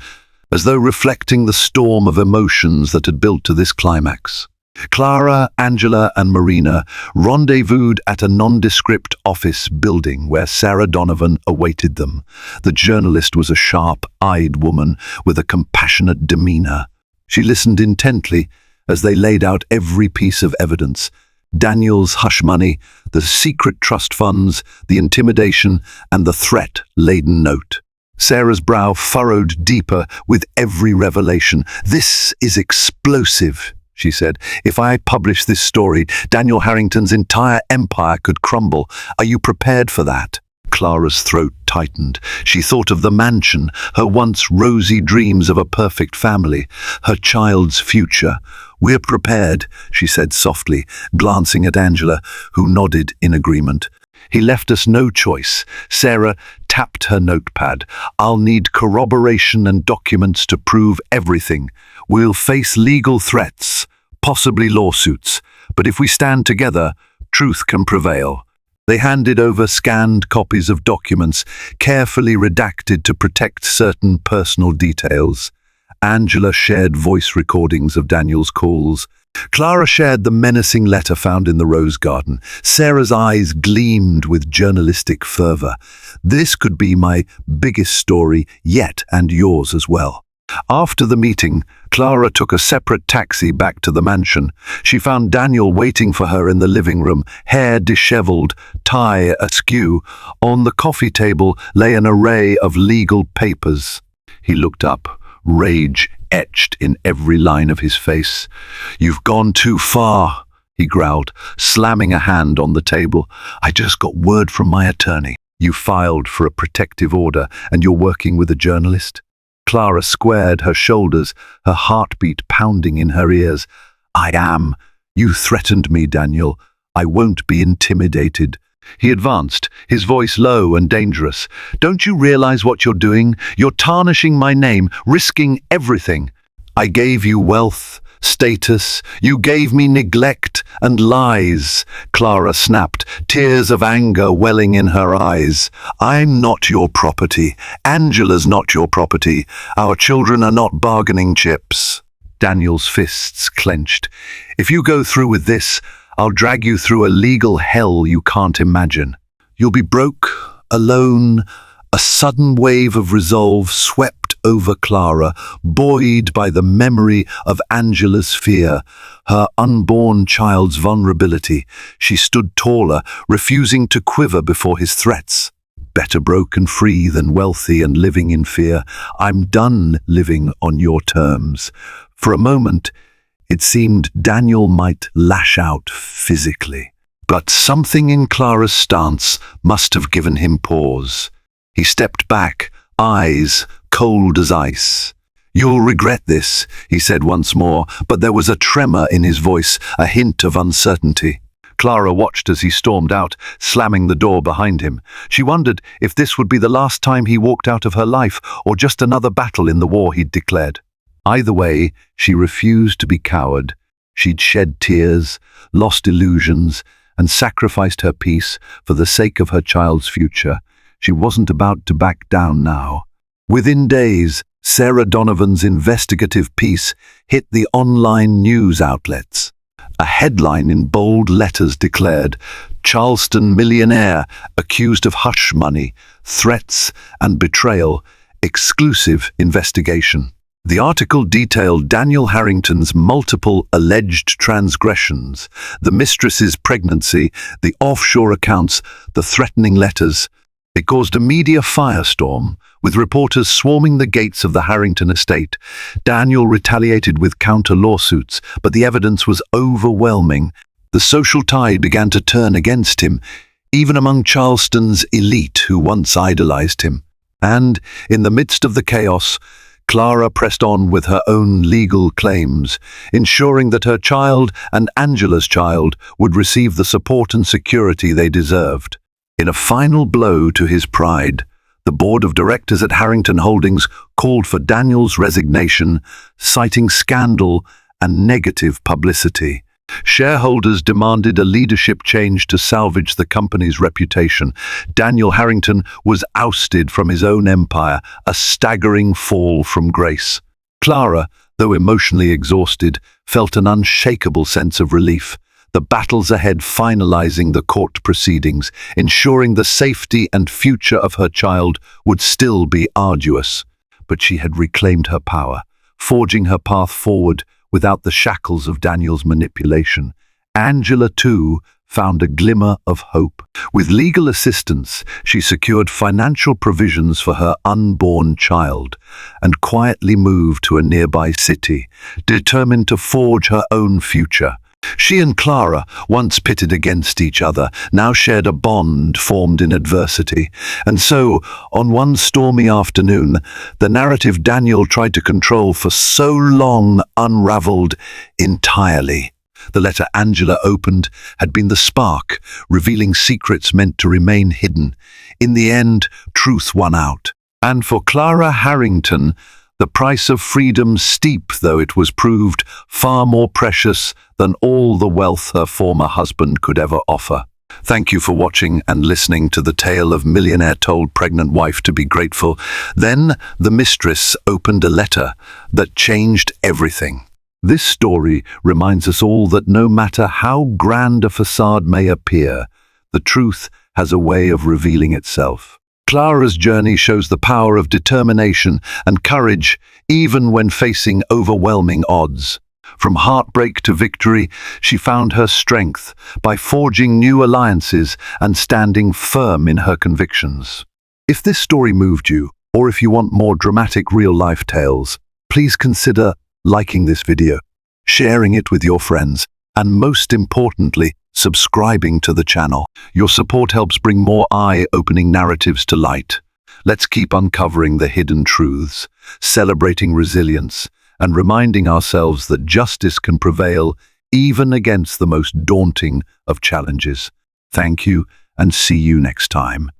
as though reflecting the storm of emotions that had built to this climax. Clara, Angela, and Marina rendezvoused at a nondescript office building where Sarah Donovan awaited them. The journalist was a sharp-eyed woman with a compassionate demeanor. She listened intently as they laid out every piece of evidence: Daniel's hush money, the secret trust funds, the intimidation, and the threat-laden note. Sarah's brow furrowed deeper with every revelation. "This is explosive," she said. "If I publish this story, Daniel Harrington's entire empire could crumble. Are you prepared for that?" Clara's throat tightened. She thought of the mansion, her once rosy dreams of a perfect family, her child's future. "We're prepared," she said softly, glancing at Angela, who nodded in agreement. "He left us no choice." Sarah tapped her notepad. "I'll need corroboration and documents to prove everything. We'll face legal threats, possibly lawsuits, but if we stand together, truth can prevail." They handed over scanned copies of documents, carefully redacted to protect certain personal details. Angela shared voice recordings of Daniel's calls. Clara shared the menacing letter found in the rose garden. Sarah's eyes gleamed with journalistic fervor. "This could be my biggest story yet, and yours as well." After the meeting, Clara took a separate taxi back to the mansion. She found Daniel waiting for her in the living room, hair disheveled, tie askew. On the coffee table lay an array of legal papers. He looked up, rage etched in every line of his face. "You've gone too far," he growled, slamming a hand on the table. "I just got word from my attorney. You filed for a protective order, and you're working with a journalist?" Clara squared her shoulders, her heartbeat pounding in her ears. "I am. You threatened me, Daniel. I won't be intimidated." He advanced, his voice low and dangerous. "Don't you realize what you're doing? You're tarnishing my name, risking everything. I gave you wealth, status. You gave me neglect and lies." Clara snapped, tears of anger welling in her eyes. "I'm not your property. Angela's not your property. Our children are not bargaining chips." Daniel's fists clenched. "If you go through with this, I'll drag you through a legal hell you can't imagine. You'll be broke, alone." A sudden wave of resolve swept over Clara, buoyed by the memory of Angela's fear, her unborn child's vulnerability. She stood taller, refusing to quiver before his threats. "Better broke and free than wealthy and living in fear. I'm done living on your terms." For a moment, it seemed Daniel might lash out physically. But something in Clara's stance must have given him pause. He stepped back, eyes cold as ice. "You'll regret this," he said once more, but there was a tremor in his voice, a hint of uncertainty. Clara watched as he stormed out, slamming the door behind him. She wondered if this would be the last time he walked out of her life, or just another battle in the war he'd declared. Either way, she refused to be coward. She'd shed tears, lost illusions, and sacrificed her peace for the sake of her child's future. She wasn't about to back down now. Within days, Sarah Donovan's investigative piece hit the online news outlets. A headline in bold letters declared, "Charleston millionaire accused of hush money, threats and betrayal, exclusive investigation." The article detailed Daniel Harrington's multiple alleged transgressions, the mistress's pregnancy, the offshore accounts, the threatening letters. It caused a media firestorm, with reporters swarming the gates of the Harrington estate. Daniel retaliated with counter-lawsuits, but the evidence was overwhelming. The social tide began to turn against him, even among Charleston's elite who once idolized him. And, in the midst of the chaos, Clara pressed on with her own legal claims, ensuring that her child and Angela's child would receive the support and security they deserved. In a final blow to his pride, the board of directors at Harrington Holdings called for Daniel's resignation, citing scandal and negative publicity. Shareholders demanded a leadership change to salvage the company's reputation. Daniel Harrington was ousted from his own empire, a staggering fall from grace. Clara, though emotionally exhausted, felt an unshakable sense of relief. The battles ahead finalizing the court proceedings, ensuring the safety and future of her child would still be arduous. But she had reclaimed her power, forging her path forward without the shackles of Daniel's manipulation. Angela, too, found a glimmer of hope. With legal assistance, she secured financial provisions for her unborn child and quietly moved to a nearby city, determined to forge her own future. She and Clara, once pitted against each other, now shared a bond formed in adversity. And so, on one stormy afternoon, the narrative Daniel tried to control for so long unraveled entirely. The letter Angela opened had been the spark, revealing secrets meant to remain hidden. In the end, truth won out. And for Clara Harrington, the price of freedom, steep though it was, proved far more precious than all the wealth her former husband could ever offer. Thank you for watching and listening to the tale of Millionaire told pregnant wife to be grateful. Then the mistress opened a letter that changed everything. This story reminds us all that no matter how grand a facade may appear, the truth has a way of revealing itself. Clara's journey shows the power of determination and courage, even when facing overwhelming odds. From heartbreak to victory, she found her strength by forging new alliances and standing firm in her convictions. If this story moved you, or if you want more dramatic real-life tales, please consider liking this video, sharing it with your friends, and most importantly, subscribing to the channel. Your support helps bring more eye-opening narratives to light. Let's keep uncovering the hidden truths, celebrating resilience, and reminding ourselves that justice can prevail even against the most daunting of challenges. Thank you, and see you next time.